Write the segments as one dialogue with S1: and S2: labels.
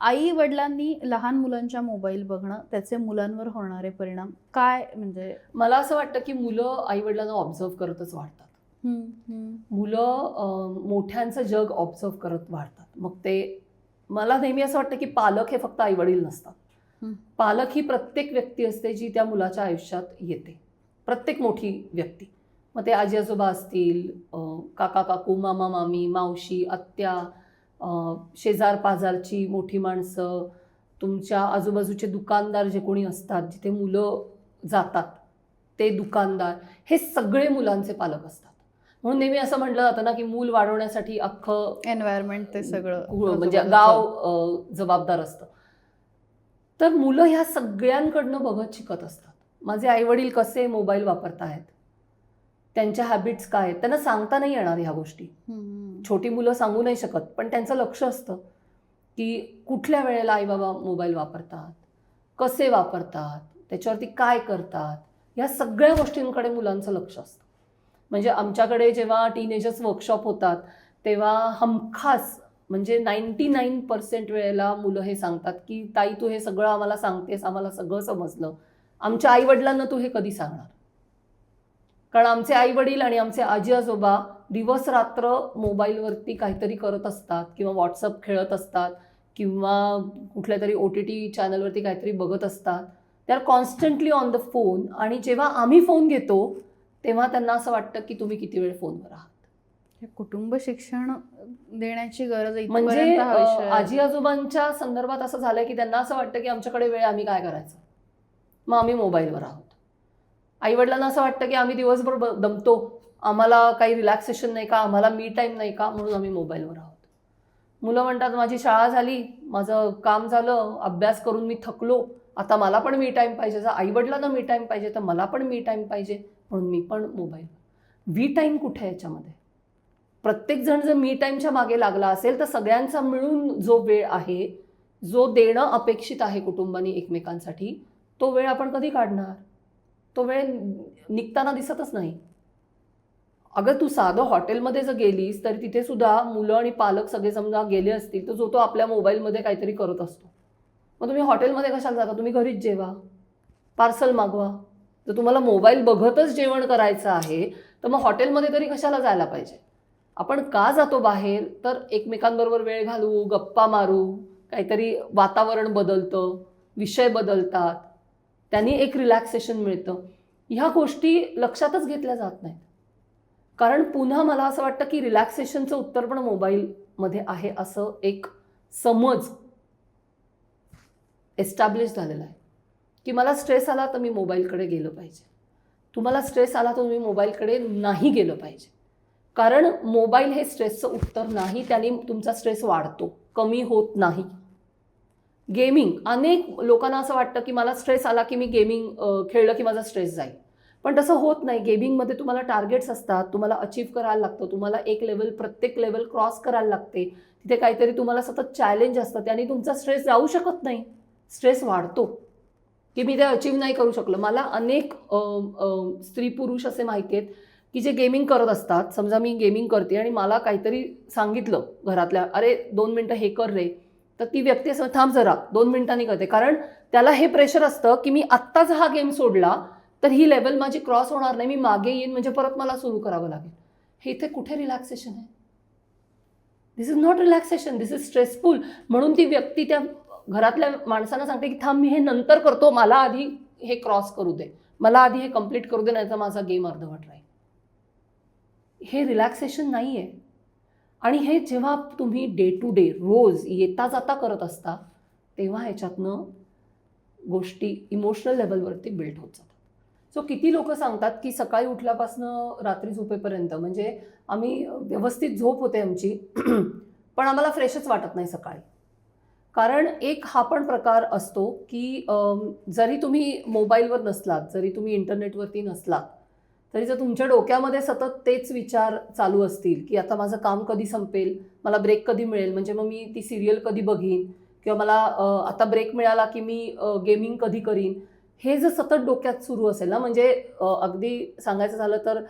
S1: आई वडिलांनी लहान मुलांच्या मोबाईल बघणं त्याचे मुलांवर होणारे परिणाम काय म्हणजे?
S2: मला असं वाटतं की मुलं आईवडिलांना ऑब्झर्व करतच वाढतात. मुलं मोठ्यांचं जग ऑब्झर्व करत वाढतात. मग ते मला नेहमी असं वाटतं की पालक हे फक्त आईवडील नसतात. पालक ही प्रत्येक व्यक्ती असते जी त्या मुलाच्या आयुष्यात येते, प्रत्येक मोठी व्यक्ती. मग ते आजी आजोबा असतील, काका काकू, मामा मामी, मावशी, आत्या, शेजार पाजारची मोठी माणसं, तुमच्या आजूबाजूचे दुकानदार जे कोणी असतात, जिथे मुलं जातात ते दुकानदार, हे सगळे मुलांचे पालक असतात. म्हणून नेहमी असं म्हटलं जातं ना की मूल वाढवण्यासाठी अख्खं
S1: एन्व्हायरमेंट ते सगळं
S2: म्हणजे गाव जबाबदार असतं. तर मुलं ह्या सगळ्यांकडनं बघत शिकत असतात. माझे आईवडील कसे मोबाईल वापरतायत, त्यांच्या हॅबिट्स काय आहेत, त्यांना सांगता नाही येणार ह्या गोष्टी. छोटी मुलं सांगू नाही शकत, पण त्यांचं लक्ष असतं की कुठल्या वेळेला आई बाबा मोबाईल वापरतात, कसे वापरतात, त्याच्यावरती काय करतात, या सगळ्या गोष्टींकडे मुलांचं लक्ष असतं. म्हणजे आमच्याकडे जेव्हा टीनेजर्स वर्कशॉप होतात तेव्हा हमखास म्हणजे 99% वेळेला मुलं हे सांगतात की ताई तू हे सगळं आम्हाला सांगतेस, आम्हाला सगळं समजलं, आमच्या आईवडिलांना तू हे कधी सांगणार? कारण आमचे आईवडील आणि आमचे आजी आजोबा दिवस रात्र मोबाईलवरती काहीतरी करत असतात किंवा व्हॉट्सअप खेळत असतात किंवा कुठल्या तरी OTT चॅनलवरती काहीतरी बघत असतात. They are constantly on the phone. आणि जेव्हा आम्ही फोन घेतो तेव्हा त्यांना असं वाटतं की तुम्ही किती वेळ फोनवर आहात.
S1: कुटुंब शिक्षण देण्याची गरज आहे.
S2: म्हणजे आजी आजोबांच्या संदर्भात असं झालंय की त्यांना असं वाटतं की आमच्याकडे वेळ, आम्ही काय करायचं, मग आम्ही मोबाईलवर आहोत. आईवडिलांना असं वाटतं की आम्ही दिवसभर दमतो, आम्हाला काही रिलॅक्सेशन नाही का, आम्हाला मी टाईम नाही का, म्हणून आम्ही मोबाईलवर आहोत. मुलं म्हणतात माझी शाळा झाली, माझं काम झालं, अभ्यास करून मी थकलो, आता मला पण मी टाईम पाहिजे. जर आईवडिलांना मी टाईम पाहिजे तर मला पण मी टाईम पाहिजे, म्हणून मी पण मोबाईलवर. वी टाईम कुठे आहे याच्यामध्ये? प्रत्येकजण जर मी टाईमच्या मागे लागला असेल तर सगळ्यांचा मिळून जो वेळ आहे, जो देणं अपेक्षित आहे कुटुंबानी एकमेकांसाठी, तो वेळ आपण कधी काढणार? तो वेळ निघताना दिसतच नाही. अगं तू साधं हॉटेलमध्ये जर गेलीस तर तिथे सुद्धा मुलं आणि पालक सगळे समजा गेले असतील तर जो तो आपल्या मोबाईलमध्ये काहीतरी करत असतो. मग तुम्ही हॉटेलमध्ये कशाला जाता? तुम्ही घरीच जेवा, पार्सल मागवा. जर तुम्हाला मोबाईल बघतच जेवण करायचं आहे तर मग हॉटेलमध्ये तरी कशाला जायला पाहिजे? आपण का जातो बाहेर? तर एकमेकांबरोबर वेळ घालवू, गप्पा मारू, काहीतरी वातावरण बदलतं, विषय बदलतात, त्यांनी एक रिलॅक्सेशन मिळतं. ह्या गोष्टी लक्षातच घेतल्या जात नाहीत. कारण पुन्हा मला असं वाटतं की रिलॅक्सेशनचं उत्तर पण मोबाईलमध्ये आहे असं एक समज एस्टॅब्लिश झालेला आहे की मला स्ट्रेस आला तर मी मोबाईलकडे गेलं पाहिजे, तुम्हाला स्ट्रेस आला तर तुम्ही मोबाईलकडे नाही गेलं पाहिजे. कारण मोबाईल हे स्ट्रेसचं उत्तर नाही, त्याने तुमचा स्ट्रेस वाढतो, कमी होत नाही. गेमिंग, अनेक लोकांना असं वाटतं की मला स्ट्रेस आला की मी गेमिंग खेळलं की माझा स्ट्रेस जाईल, पण तसं होत नाही. गेमिंगमध्ये तुम्हाला टार्गेट्स असतात, तुम्हाला अचीव्ह करायला लागतं, तुम्हाला एक लेवल, प्रत्येक लेवल क्रॉस करायला लागते, तिथे काहीतरी तुम्हाला सतत चॅलेंज असतं, त्याने तुमचा स्ट्रेस जाऊ शकत नाही, स्ट्रेस वाढतो की मी ते अचीव्ह नाही करू शकलो. मला अनेक स्त्री पुरुष असे माहिती आहेत की जे गेमिंग करत असतात. समजा मी गेमिंग करते आणि मला काहीतरी सांगितलं घरातल्या, अरे 2 मिनटं हे कर रे, तर ती व्यक्ती असं थांब जरा 2 मिनिटांनी करते, कारण त्याला हे प्रेशर असतं की मी आत्ताच हा गेम सोडला तर ही लेवल माझी क्रॉस होणार नाही, मी मागे येईन म्हणजे परत मला सुरू करावं लागेल. हे इथे कुठे रिलॅक्सेशन आहे? This is not relaxation, this is stressful. म्हणून ती व्यक्ती त्या घरातल्या माणसांना सांगते की थांब मी हे नंतर करतो, मला आधी हे क्रॉस करू दे, मला आधी हे कम्प्लीट करू दे, नाही तर माझा गेम अर्धवट राहील. हे रिलॅक्सेशन नाही आहे. आणि हे जेव्हा तुम्ही डे टू डे रोज येता जाता करत असता तेव्हा ह्याच्यातनं गोष्टी इमोशनल लेवलवरती बिल्ड होत जातात. सो किती लोक सांगतात की सकाळी उठल्यापासनं रात्री झोपेपर्यंत म्हणजे आम्ही व्यवस्थित झोप होते आमची पण आम्हाला फ्रेशच वाटत नाही सकाळी. कारण एक हा पण प्रकार असतो की जरी तुम्ही मोबाईलवर नसलात, जरी तुम्ही इंटरनेटवरती नसलात, तरी जर तुमच्या डोक्यामध्ये सतत तेच विचार चालू असतील की आता माझं काम कधी संपेल, मला ब्रेक कधी मिळेल, म्हणजे मग मी ती सिरियल कधी बघीन, किंवा मला आता ब्रेक मिळाला की मी गेमिंग कधी करीन, हे जर सतत डोक्यात सुरू असेल ना, म्हणजे अगदी सांगायचं झालं तर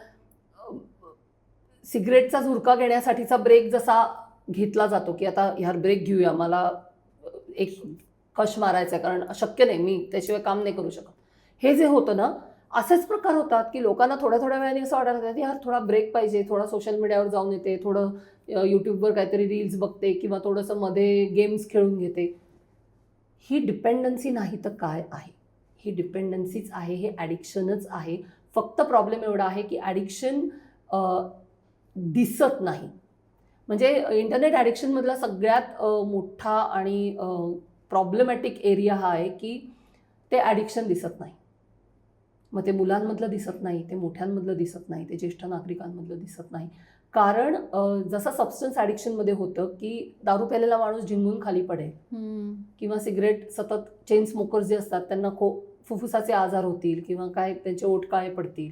S2: सिगरेटचा झुरका घेण्यासाठीचा ब्रेक जसा घेतला जातो की आता ह्यार ब्रेक घेऊया, मला एक कश मारायचा आहे, कारण शक्य नाही, मी त्याशिवाय काम नाही करू शकत. हे जे होतं ना, असेच प्रकार होतात की लोकांना थोड्या थोड्या वेळाने असं वाटायला लागतं, यार थोडा ब्रेक पाहिजे, थोडा सोशल मीडियावर जाऊन येते, थोडं यूट्यूबवर काहीतरी रील्स बघते किंवा थोडंसं मध्ये गेम्स खेळून घेते. ही डिपेंडन्सी नाही तर काय आहे? ही डिपेंडन्सीच आहे, हे ॲडिक्शनच आहे. फक्त प्रॉब्लेम एवढा आहे की ॲडिक्शन दिसत नाही. म्हणजे इंटरनेट ॲडिक्शनमधला सगळ्यात मोठा आणि प्रॉब्लेमॅटिक एरिया हा आहे की ते ॲडिक्शन दिसत नाही. मग ते मुलांमधलं दिसत नाही, ते मोठ्यांमधलं दिसत नाही, ते ज्येष्ठ नागरिकांमधलं दिसत नाही. कारण जसं सबस्टन्स ॲडिक्शनमध्ये होतं की दारू प्यायलेला माणूस झिंगून खाली पडेल किंवा सिगरेट सतत चेन स्मोकर्स जे असतात त्यांना फुफ्फुसाचे आजार होतील किंवा काय त्यांचे ओठ काळे पडतील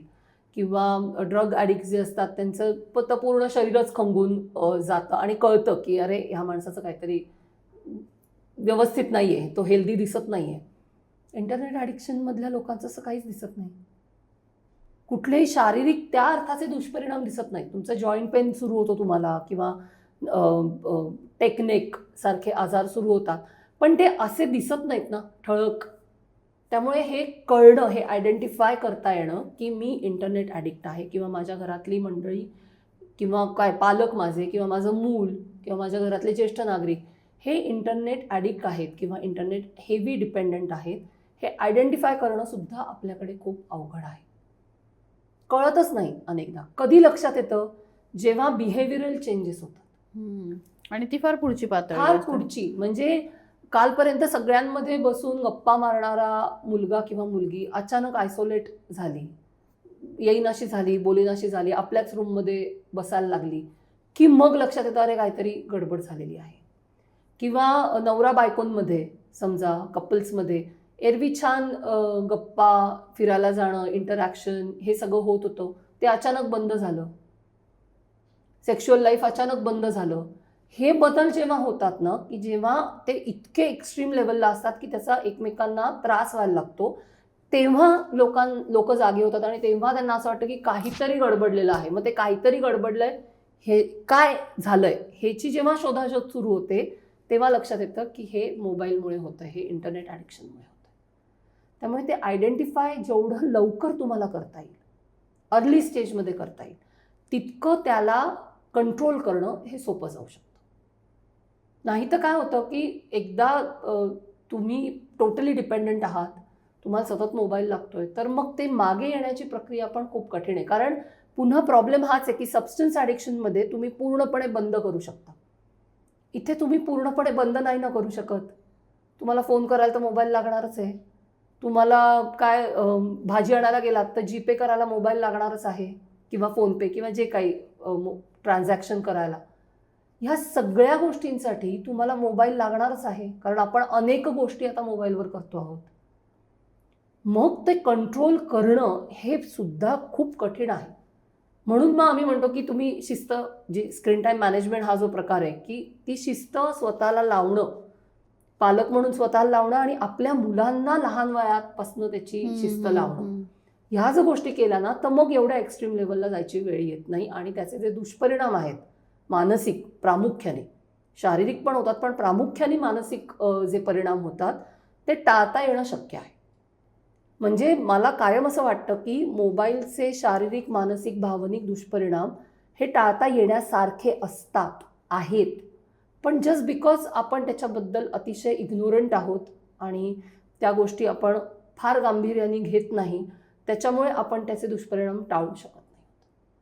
S2: किंवा ड्रग ॲडिक्ट जे असतात त्यांचं पूर्ण शरीरच खंगून जातं आणि कळतं की अरे ह्या माणसाचं काहीतरी व्यवस्थित नाही आहे, तो हेल्दी दिसत नाही आहे. इंटरनेट ॲडिक्शनमधल्या लोकांचं असं काहीच दिसत नाही. कुठलेही शारीरिक त्या अर्थाचे दुष्परिणाम दिसत नाहीत. तुमचं जॉईंट पेन सुरू होतो तुम्हाला किंवा टेकनेक सारखे आजार सुरू होतात, पण ते असे दिसत नाहीत ना ठळक. त्यामुळे हे कळणं, हे आयडेंटिफाय करता येणं की मी इंटरनेट ॲडिक्ट आहे किंवा माझ्या घरातली मंडळी किंवा काय पालक माझे किंवा माझं मूल किंवा माझ्या घरातले ज्येष्ठ नागरिक हे इंटरनेट ॲडिक्ट आहेत किंवा इंटरनेट हेवी डिपेंडंट आहेत, हे आयडेंटिफाय करणं सुद्धा आपल्याकडे खूप अवघड आहे. कळतच नाही अनेकदा. कधी लक्षात येतं? जेव्हा बिहेवियरल चेंजेस होतात.
S1: आणि ती फार पुढची पातळी
S2: फार
S1: असते.
S2: पुढची. म्हणजे कालपर्यंत सगळ्यांमध्ये बसून गप्पा मारणारा मुलगा किंवा मुलगी अचानक आयसोलेट झाली, येईनाशी झाली, बोलेनाशी झाली, आपल्याच रूममध्ये बसायला लागली की मग लक्षात येतं अरे काहीतरी गडबड झालेली आहे. किंवा नवरा बायकोंमध्ये समजा कपल्समध्ये एरवी छान गप्पा, फिरायला जाणं, इंटरॅक्शन हे सगळं होत होतं, ते अचानक बंद झालं. सेक्शुअल लाईफ अचानक बंद झालं. हे बदल जेव्हा होतात ना की जेव्हा ते इतके एक्स्ट्रीम लेवलला असतात की त्याचा एकमेकांना त्रास व्हायला लागतो, तेव्हा लोक जागे होतात आणि तेव्हा त्यांना असं वाटतं की काहीतरी गडबडलेलं आहे. मग ते काहीतरी गडबडलंय, हे काय झालंय ह्याची जेव्हा शोधाशोध सुरू होते तेव्हा लक्षात येतं की हे मोबाईलमुळे होतं, हे इंटरनेट ॲडिक्शनमुळे होतं. त्यामुळे ते आयडेंटिफाय जेवढं लवकर तुम्हाला करता येईल, अर्ली स्टेजमध्ये करता येईल, तितकं त्याला कंट्रोल करणं हे सोपं जाऊ शकतं. नाही तर काय होतं की एकदा तुम्ही टोटली डिपेंडंट आहात, तुम्हाला सतत मोबाईल लागतोय, तर मग ते मागे येण्याची प्रक्रिया पण खूप कठीण आहे. कारण पुन्हा प्रॉब्लेम हाच आहे की सबस्टन्स ॲडिक्शनमध्ये तुम्ही पूर्णपणे बंद करू शकता. इथे तुम्ही पूर्णपणे बंद नाही ना करू शकत. तुम्हाला फोन करायला तर मोबाईल लागणारच आहे. तुम्हाला काय भाजी आणायला गेलात तर जीपे करायला मोबाईल लागणारच आहे किंवा फोनपे किंवा जे काही ट्रान्झॅक्शन करायला. ह्या सगळ्या गोष्टींसाठी तुम्हाला मोबाईल लागणारच आहे, कारण आपण अनेक गोष्टी आता मोबाईलवर करतो आहोत. मग ते कंट्रोल करणं हे सुद्धा खूप कठीण आहे. म्हणून मग आम्ही म्हणतो की तुम्ही शिस्त, जी स्क्रीन टाईम मॅनेजमेंट हा जो प्रकार आहे की ती शिस्त स्वतःला लावणं, पालक म्हणून स्वतःला लावणं आणि आपल्या मुलांना लहान वयापासून त्याची शिस्त लावणं, ह्या जर गोष्टी केल्या ना तर मग एवढ्या एक्स्ट्रीम लेवलला जायची वेळ येत नाही. आणि त्याचे जे दुष्परिणाम आहेत मानसिक, प्रामुख्याने शारीरिक पण होतात, पण प्रामुख्याने मानसिक जे परिणाम होतात ते टाळता येणं शक्य आहे. म्हणजे मला कायम असं वाटतं की मोबाईलचे शारीरिक, मानसिक, भावनिक दुष्परिणाम हे टाळता येण्यासारखे असतात, आहेत. पण जस्ट बिकॉज आपण त्याच्याबद्दल अतिशय इग्नोरंट आहोत आणि त्या गोष्टी आपण फार गांभीर्याने घेत नाही, त्याच्यामुळे आपण त्याचे दुष्परिणाम टाळू शकत.